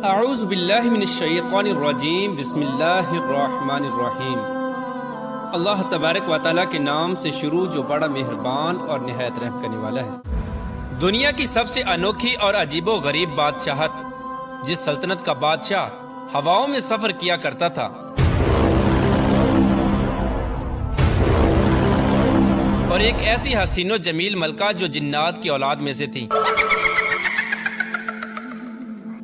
اعوذ باللہ من الشیطان الرجیم بسم اللہ الرحمن الرحیم۔ اللہ تبارک و تعالیٰ کے نام سے شروع جو بڑا مہربان اور نہایت رحم کرنے والا ہے۔ دنیا کی سب سے انوکھی اور عجیب و غریب بادشاہت، جس سلطنت کا بادشاہ ہواؤں میں سفر کیا کرتا تھا اور ایک ایسی حسین و جمیل ملکہ جو جنات کی اولاد میں سے تھی۔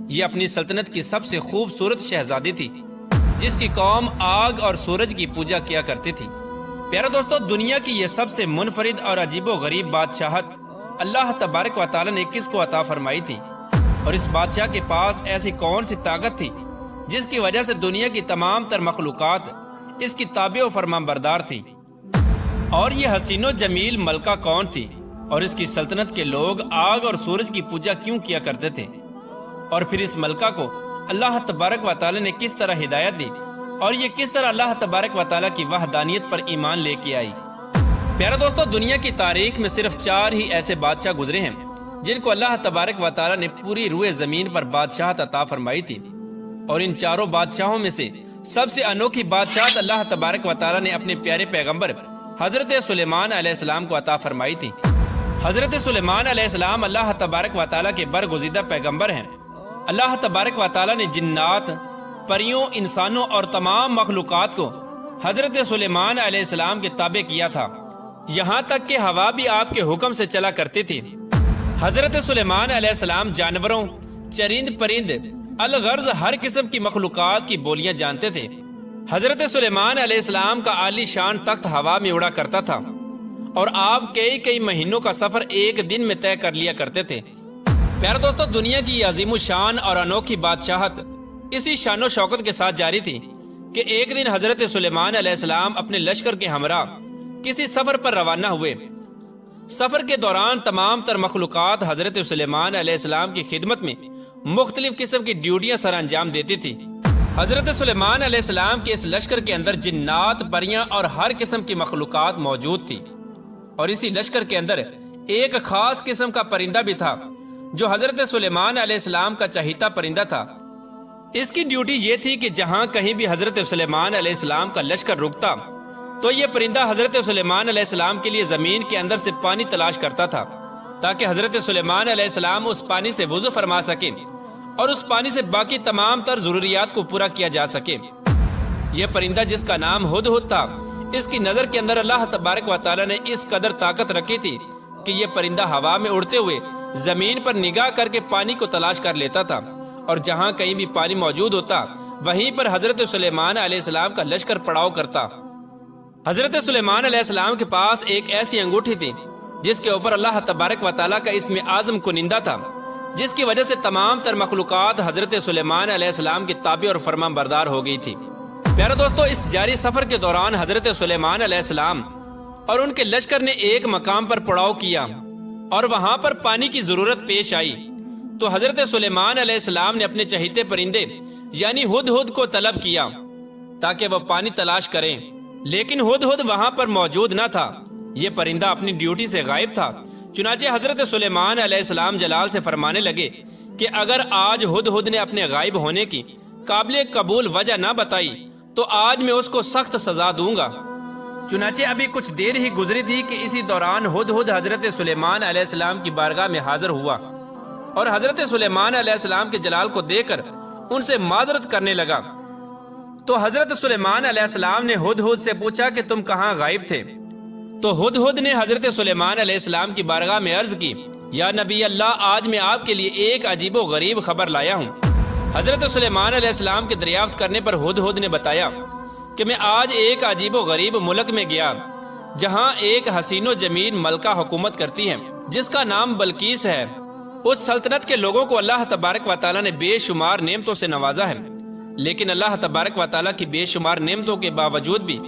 یہ اپنی سلطنت کی سب سے خوبصورت شہزادی تھی، جس کی قوم آگ اور سورج کی پوجا کیا کرتی تھی۔ پیارے دوستو، دنیا کی یہ سب سے منفرد اور عجیب و غریب بادشاہت اللہ تبارک و تعالیٰ نے کس کو عطا فرمائی تھی؟ اور اس بادشاہ کے پاس ایسی کون سی طاقت تھی جس کی وجہ سے دنیا کی تمام تر مخلوقات اس کی تابع و فرمان بردار تھی؟ اور یہ حسین و جمیل ملکہ کون تھی؟ اور اس کی سلطنت کے لوگ آگ اور سورج کی پوجا کیوں کیا کرتے تھے؟ اور پھر اس ملکہ کو اللہ تبارک و تعالیٰ نے کس طرح ہدایت دی، اور یہ کس طرح اللہ تبارک و تعالیٰ کی وحدانیت پر ایمان لے کے آئی؟ پیارے دوستو، دنیا کی تاریخ میں صرف 4 ہی ایسے بادشاہ گزرے ہیں جن کو اللہ تبارک و تعالیٰ نے پوری روئے زمین پر بادشاہت عطا فرمائی تھی، اور ان چاروں بادشاہوں میں سے سب سے انوکھی بادشاہت اللہ تبارک و تعالیٰ نے اپنے پیارے پیغمبر حضرت سلیمان علیہ السلام کو عطا فرمائی تھی۔ حضرت سلیمان علیہ السلام اللہ تبارک و تعالیٰ کے برگزیدہ پیغمبر ہیں۔ اللہ تبارک و تعالیٰ نے جنات، پریوں، انسانوں اور تمام مخلوقات کو حضرت سلیمان علیہ السلام کے تابع کیا تھا، یہاں تک کہ ہوا بھی آپ کے حکم سے چلا کرتی تھی۔ حضرت سلیمان علیہ السلام جانوروں، چرند پرند، الغرض ہر قسم کی مخلوقات کی بولیاں جانتے تھے۔ حضرت سلیمان علیہ السلام کا عالی شان تخت ہوا میں اڑا کرتا تھا، اور آپ کئی مہینوں کا سفر ایک دن میں طے کر لیا کرتے تھے۔ پیارے دوستو، دنیا کی یہ عظیم الشان اور انوکھی بادشاہت اسی شان و شوکت کے ساتھ جاری تھی کہ ایک دن حضرت سلیمان علیہ السلام اپنے لشکر کے ہمراہ کسی سفر پر روانہ ہوئے۔ سفر کے دوران تمام تر مخلوقات حضرت سلیمان علیہ السلام کی خدمت میں مختلف قسم کی ڈیوٹیاں سر انجام دیتی تھی۔ حضرت سلیمان علیہ السلام کے اس لشکر کے اندر جنات، پریاں اور ہر قسم کی مخلوقات موجود تھی، اور اسی لشکر کے اندر ایک خاص قسم کا پرندہ بھی تھا جو حضرت سلیمان علیہ السلام کا چہیتا پرندہ تھا۔ اس کی ڈیوٹی یہ تھی کہ جہاں کہیں بھی حضرت سلیمان علیہ السلام کا لشکر رکتا تو یہ پرندہ حضرت سلیمان علیہ السلام کے لیے زمین کے اندر سے پانی تلاش کرتا تھا، تاکہ حضرت سلیمان علیہ السلام اس پانی سے وضو فرما سکے اور اس پانی سے باقی تمام تر ضروریات کو پورا کیا جا سکے۔ یہ پرندہ، جس کا نام ہدہد تھا، اس کی نظر کے اندر اللہ تبارک و تعالیٰ نے اس قدر طاقت رکھی تھی کہ یہ پرندہ ہوا میں اڑتے ہوئے زمین پر نگاہ کر کے پانی کو تلاش کر لیتا تھا، اور جہاں کہیں بھی پانی موجود ہوتا وہیں پر حضرت سلیمان علیہ السلام کا لشکر پڑاؤ کرتا۔ حضرت سلیمان علیہ السلام کے پاس ایک ایسی انگوٹھی تھی جس کے اوپر اللہ تبارک و تعالیٰ کا اسم اعظم کنندہ تھا، جس کی وجہ سے تمام تر مخلوقات حضرت سلیمان علیہ السلام کی تابع اور فرمان بردار ہو گئی تھی۔ پیارے دوستو، اس جاری سفر کے دوران حضرت سلیمان علیہ السلام اور ان کے لشکر نے ایک مقام پر پڑاؤ کیا، اور وہاں پر پانی کی ضرورت پیش آئی، تو حضرت سلیمان علیہ السلام نے اپنے چہیتے پرندے یعنی ہدہد کو طلب کیا تاکہ وہ پانی تلاش کریں، لیکن ہدہد وہاں پر موجود نہ تھا۔ یہ پرندہ اپنی ڈیوٹی سے غائب تھا۔ چنانچہ حضرت سلیمان علیہ السلام جلال سے فرمانے لگے کہ اگر آج ہدہد نے اپنے غائب ہونے کی قابل قبول وجہ نہ بتائی تو آج میں اس کو سخت سزا دوں گا۔ چنانچہ ابھی کچھ دیر ہی گزری تھی کہ اسی دوران ہدہد حضرت سلیمان علیہ السلام کی بارگاہ میں حاضر ہوا، اور حضرت سلیمان علیہ السلام کے جلال کو دیکھ کر ان سے معذرت کرنے لگا۔ تو حضرت سلیمان علیہ السلام نے ہدہد سے پوچھا کہ تم کہاں غائب تھے؟ تو ہدہد نے حضرت سلیمان علیہ السلام کی بارگاہ میں عرض کی، یا نبی اللہ، آج میں آپ کے لیے ایک عجیب و غریب خبر لایا ہوں۔ حضرت سلیمان علیہ السلام کے دریافت کرنے پر ہدہد نے بتایا کہ میں آج ایک عجیب و غریب ملک میں گیا جہاں ایک حسین و جمیل ملکہ حکومت کرتی ہے جس کا نام بلقیس ہے۔ اس سلطنت کے لوگوں کو اللہ تبارک و تعالیٰ نے بے شمار نعمتوں سے نوازا ہے، لیکن اللہ تبارک و تعالیٰ کی بے شمار نعمتوں کے باوجود بھی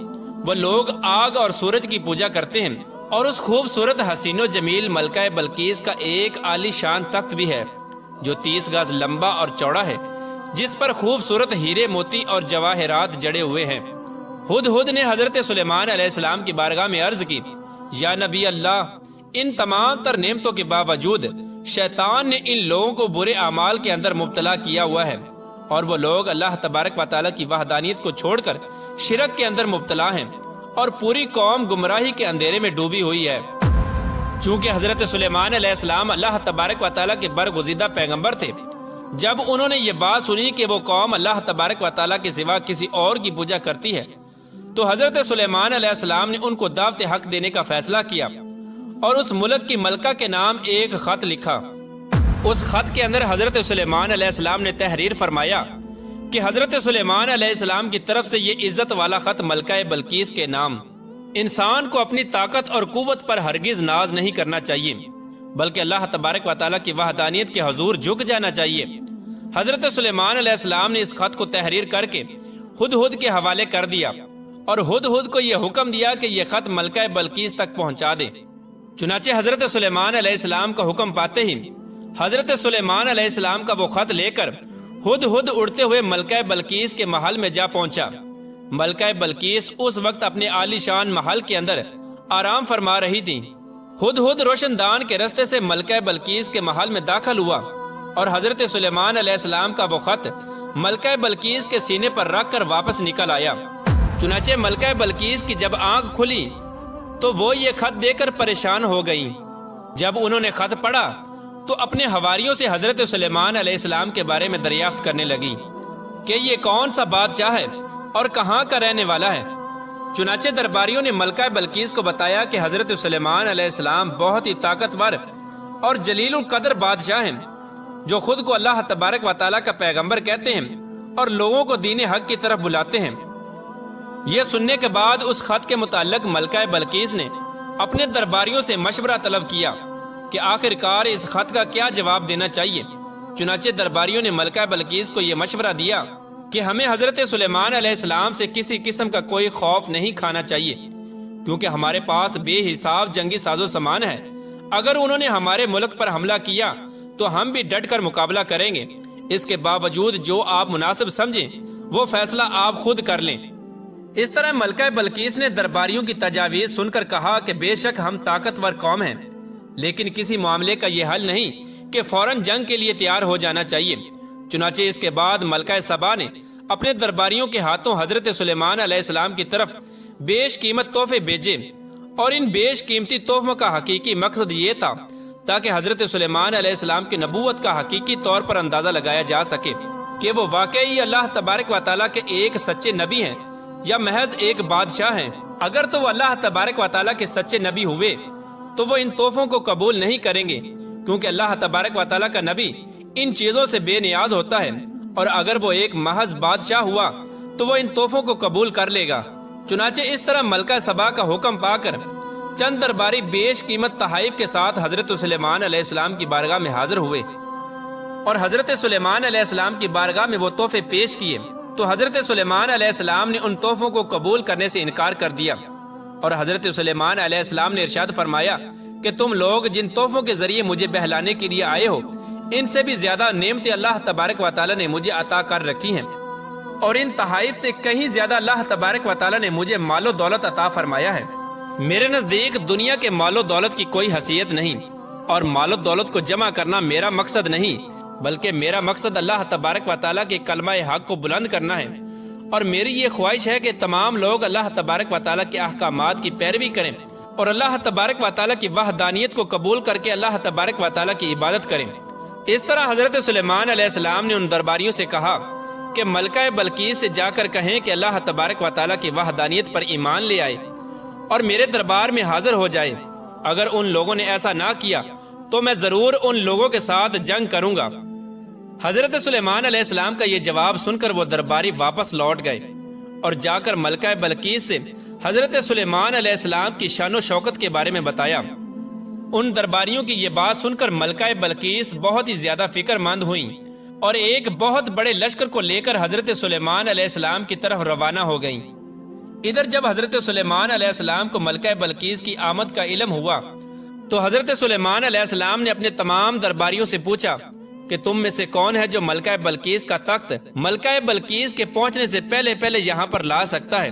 وہ لوگ آگ اور سورج کی پوجا کرتے ہیں، اور اس خوبصورت حسین و جمیل ملکہ بلقیس کا ایک عالی شان تخت بھی ہے جو 30 گز لمبا اور چوڑا ہے، جس پر خوبصورت ہیرے، موتی اور جواہرات جڑے ہوئے ہیں۔ ہدہد نے حضرت سلیمان علیہ السلام کی بارگاہ میں عرض کی، یا نبی اللہ، ان تمام تر نعمتوں کے باوجود شیطان نے ان لوگوں کو برے اعمال کے اندر مبتلا کیا ہوا ہے، اور وہ لوگ اللہ تبارک و تعالیٰ کی وحدانیت کو چھوڑ کر شرک کے اندر مبتلا ہیں اور پوری قوم گمراہی کے اندھیرے میں ڈوبی ہوئی ہے۔ چونکہ حضرت سلیمان علیہ السلام اللہ تبارک و تعالیٰ کے برگزیدہ پیغمبر تھے، جب انہوں نے یہ بات سنی کہ وہ قوم اللہ تبارک و تعالیٰ کے سوا کسی اور کی پوجا کرتی ہے، تو حضرت سلیمان علیہ السلام نے ان کو دعوت حق دینے کا فیصلہ کیا اور اس ملک کی ملکہ کے نام ایک خط لکھا۔ اس خط کے اندر حضرت سلیمان علیہ السلام نے تحریر فرمایا کہ حضرت سلیمان علیہ السلام کی طرف سے یہ عزت والا خط ملکہ بلقیس کے نام۔ انسان کو اپنی طاقت اور قوت پر ہرگز ناز نہیں کرنا چاہیے، بلکہ اللہ تبارک و تعالیٰ کی وحدانیت کے حضور جھک جانا چاہیے۔ حضرت سلیمان علیہ السلام نے اس خط کو تحریر کر کے ہدہد کے حوالے کر دیا اور ہدہد کو یہ حکم دیا کہ یہ خط ملکہ بلقیس تک پہنچا دے۔ چنانچہ حضرت سلیمان علیہ السلام کا حکم پاتے ہی حضرت سلیمان علیہ السلام کا وہ خط لے کر ہدہد اڑتے ہوئے ملکہ بلقیس کے محل میں جا پہنچا۔ ملکہ بلقیس اس وقت اپنے عالی شان محل کے اندر آرام فرما رہی تھی۔ ہدہد روشن دان کے رستے سے ملکہ بلقیس کے محل میں داخل ہوا اور حضرت سلیمان علیہ السلام کا وہ خط ملکہ بلقیس کے سینے پر رکھ کر واپس نکل آیا۔ چنانچہ ملکہ بلقیس کی جب آنکھ کھلی تو وہ یہ خط دے کر پریشان ہو گئیں۔ جب انہوں نے خط پڑھا تو اپنے حواریوں سے حضرت سلیمان علیہ السلام کے بارے میں دریافت کرنے لگی کہ یہ کون سا بادشاہ ہے اور کہاں کا رہنے والا ہے۔ چنانچہ درباریوں نے ملکہ بلقیس کو بتایا کہ حضرت سلیمان علیہ السلام بہت ہی طاقتور اور جلیل القدر بادشاہ ہیں، جو خود کو اللہ تبارک و تعالیٰ کا پیغمبر کہتے ہیں اور لوگوں کو دین حق کی طرف بلاتے ہیں۔ یہ سننے کے بعد اس خط کے متعلق ملکہ بلقیس نے اپنے درباریوں سے مشورہ طلب کیا کہ آخر کار اس خط کا کیا جواب دینا چاہیے۔ چنانچہ درباریوں نے ملکہ بلقیس کو یہ مشورہ دیا کہ ہمیں حضرت سلیمان علیہ السلام سے کسی قسم کا کوئی خوف نہیں کھانا چاہیے، کیونکہ ہمارے پاس بے حساب جنگی ساز و سامان ہے۔ اگر انہوں نے ہمارے ملک پر حملہ کیا تو ہم بھی ڈٹ کر مقابلہ کریں گے۔ اس کے باوجود جو آپ مناسب سمجھیں وہ فیصلہ آپ خود کر لیں۔ اس طرح ملکہ بلقیس نے درباریوں کی تجاویز سن کر کہا کہ بے شک ہم طاقتور قوم ہیں، لیکن کسی معاملے کا یہ حل نہیں کہ فوراً جنگ کے لیے تیار ہو جانا چاہیے۔ چنانچہ اس کے بعد ملکہ سبا نے اپنے درباریوں کے ہاتھوں حضرت سلیمان علیہ السلام کی طرف بیش قیمت تحفے بھیجے، اور ان بیش قیمتی تحفوں کا حقیقی مقصد یہ تھا تاکہ حضرت سلیمان علیہ السلام کی نبوت کا حقیقی طور پر اندازہ لگایا جا سکے کہ وہ واقعی اللہ تبارک و تعالیٰ کے ایک سچے نبی ہیں یا محض ایک بادشاہ ہیں۔ اگر تو وہ اللہ تبارک و تعالیٰ کے سچے نبی ہوئے تو وہ ان تحفوں کو قبول نہیں کریں گے، کیونکہ اللہ تبارک و تعالیٰ کا نبی ان چیزوں سے بے نیاز ہوتا ہے، اور اگر وہ ایک محض بادشاہ ہوا تو وہ ان تحفوں کو قبول کر لے گا۔ چنانچہ اس طرح ملکہ سبا کا حکم پا کر چند درباری بیش قیمت تحائف کے ساتھ حضرت سلیمان علیہ السلام کی بارگاہ میں حاضر ہوئے، اور حضرت سلیمان علیہ السلام کی بارگاہ میں وہ تحفے پیش کیے تو حضرت سلیمان علیہ السلام نے ان تحفوں کو قبول کرنے سے انکار کر دیا، اور حضرت سلیمان علیہ السلام نے ارشاد فرمایا کہ تم لوگ جن تحفوں کے ذریعے مجھے بہلانے کے لیے آئے ہو، ان سے بھی زیادہ نعمتیں اللہ تبارک و تعالیٰ نے مجھے عطا کر رکھی ہیں، اور ان تحائف سے کہیں زیادہ اللہ تبارک و تعالیٰ نے مجھے مال و دولت عطا فرمایا ہے۔ میرے نزدیک دنیا کے مال و دولت کی کوئی حیثیت نہیں، اور مال و دولت کو جمع کرنا میرا مقصد نہیں، بلکہ میرا مقصد اللہ تبارک و تعالیٰ کے کلمہ حق کو بلند کرنا ہے، اور میری یہ خواہش ہے کہ تمام لوگ اللہ تبارک و تعالیٰ کے احکامات کی پیروی کریں اور اللہ تبارک و تعالیٰ کی وحدانیت کو قبول کر کے اللہ تبارک و تعالیٰ کی عبادت کریں۔ اس طرح حضرت سلیمان علیہ السلام نے ان درباریوں سے کہا کہ ملکہ بلقیس سے جا کر کہیں کہ اللہ تبارک و تعالیٰ کی وحدانیت پر ایمان لے آئے اور میرے دربار میں حاضر ہو جائے۔ اگر ان لوگوں نے ایسا نہ کیا تو میں ضرور ان لوگوں کے ساتھ جنگ کروں گا۔ حضرت سلیمان علیہ السلام کا یہ جواب سن کر وہ درباری واپس لوٹ گئے اور جا کر ملکہ بلقیس سے حضرت سلیمان علیہ السلام کی شان و شوکت کے بارے میں بتایا۔ ان درباریوں کی یہ بات سن کر ملکہ بلقیس بہت ہی زیادہ فکر مند ہوئیں اور ایک بہت بڑے لشکر کو لے کر حضرت سلیمان علیہ السلام کی طرف روانہ ہو گئیں۔ ادھر جب حضرت سلیمان علیہ السلام کو ملکہ بلقیس کی آمد کا علم ہوا تو حضرت سلیمان علیہ السلام نے اپنے تمام درباریوں سے پوچھا کہ تم میں سے کون ہے جو ملکہ بلقیس کا تخت ملکہ بلقیس کے پہنچنے سے پہلے پہلے یہاں پر لا سکتا ہے؟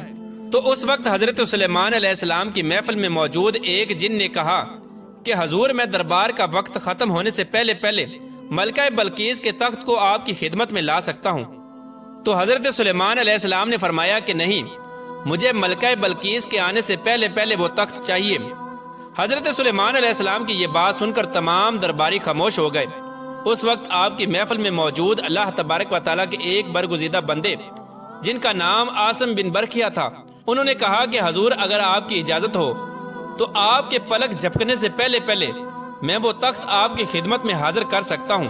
تو اس وقت حضرت سلیمان علیہ السلام کی محفل میں موجود ایک جن نے کہا کہ حضور، میں دربار کا وقت ختم ہونے سے پہلے پہلے ملکہ بلقیس کے تخت کو آپ کی خدمت میں لا سکتا ہوں۔ تو حضرت سلیمان علیہ السلام نے فرمایا کہ نہیں، مجھے ملکہ بلقیس کے آنے سے پہلے پہلے وہ تخت چاہیے۔ حضرت سلیمان علیہ السلام کی یہ بات سن کر تمام درباری خاموش ہو گئے۔ اس وقت آپ کی محفل میں موجود اللہ تبارک و تعالیٰ کے ایک برگزیدہ بندے جن کا نام عاصم بن برکھیا تھا، انہوں نے کہا کہ حضور اگر آپ کی اجازت ہو تو آپ کے پلک جھپکنے سے پہلے پہلے میں وہ تخت آپ کی خدمت میں حاضر کر سکتا ہوں۔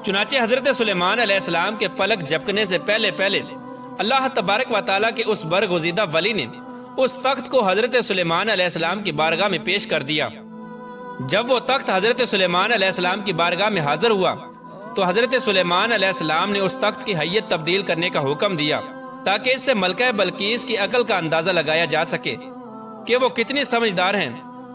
چنانچہ حضرت سلیمان علیہ السلام کے پلک جھپکنے سے پہلے پہلے اللہ تبارک و تعالیٰ کے اس برگزیدہ ولی نے اس تخت کو حضرت سلیمان علیہ السلام کی بارگاہ میں پیش کر دیا۔ جب وہ تخت حضرت سلیمان علیہ السلام کی بارگاہ میں حاضر ہوا تو حضرت سلیمان علیہ السلام نے اس تخت کی حیت تبدیل کرنے کا حکم دیا تاکہ اس سے ملکہ بلقیس کی عقل کا اندازہ لگایا جا سکے کہ وہ کتنی سمجھدار ہیں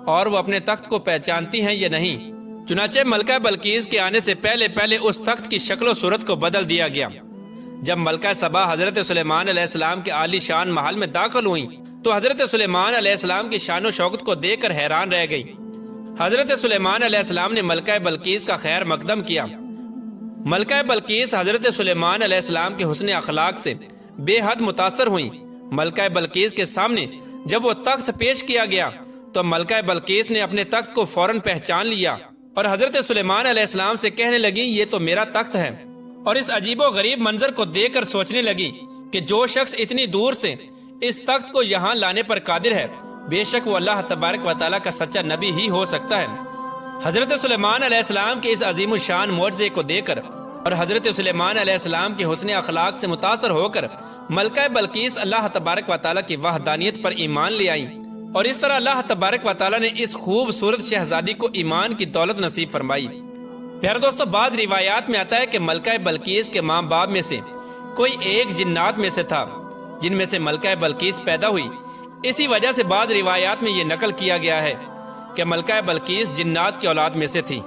اور وہ اپنے تخت کو پہچانتی ہیں یا نہیں۔ چنانچہ ملکہ بلقیس کے آنے سے پہلے پہلے اس تخت کی شکل و صورت کو بدل دیا گیا۔ جب ملکہ سبا حضرت سلیمان علیہ السلام کے عالی شان محل میں داخل ہوئیں تو حضرت سلیمان علیہ السلام کی شان و شوکت کو دیکھ کر حیران رہ گئی۔ حضرت سلیمان علیہ السلام نے ملکہ بلقیس کا خیر مقدم کیا۔ ملکہ بلقیس حضرت سلیمان علیہ السلام کے حسن اخلاق سے بے حد متاثر ہوئیں۔ ملکہ بلقیس کے سامنے جب وہ تخت پیش کیا گیا تو ملکہ بلقیس نے اپنے تخت کو فوراً پہچان لیا اور حضرت سلیمان علیہ السلام سے کہنے لگی یہ تو میرا تخت ہے، اور اس عجیب و غریب منظر کو دیکھ کر سوچنے لگی کہ جو شخص اتنی دور سے اس تخت کو یہاں لانے پر قادر ہے بے شک وہ اللہ تبارک و تعالیٰ کا سچا نبی ہی ہو سکتا ہے۔ حضرت سلیمان علیہ السلام کے اس عظیم الشان معجزے کو دیکھ کر اور حضرت سلیمان علیہ السلام کے حسن اخلاق سے متاثر ہو کر ملکہ بلقیس اللہ تبارک و تعالیٰ کی وحدانیت پر ایمان لے آئیں، اور اس طرح اللہ تبارک و تعالیٰ نے اس خوبصورت شہزادی کو ایمان کی دولت نصیب فرمائی۔ پیارے دوستو، بعض روایات میں آتا ہے کہ ملکہ بلقیس کے ماں باپ میں سے کوئی ایک جنات میں سے تھا جن میں سے ملکہ بلقیس پیدا ہوئی۔ اسی وجہ سے بعض روایات میں یہ نقل کیا گیا ہے کہ ملکہ بلقیس جنات کی اولاد میں سے تھی۔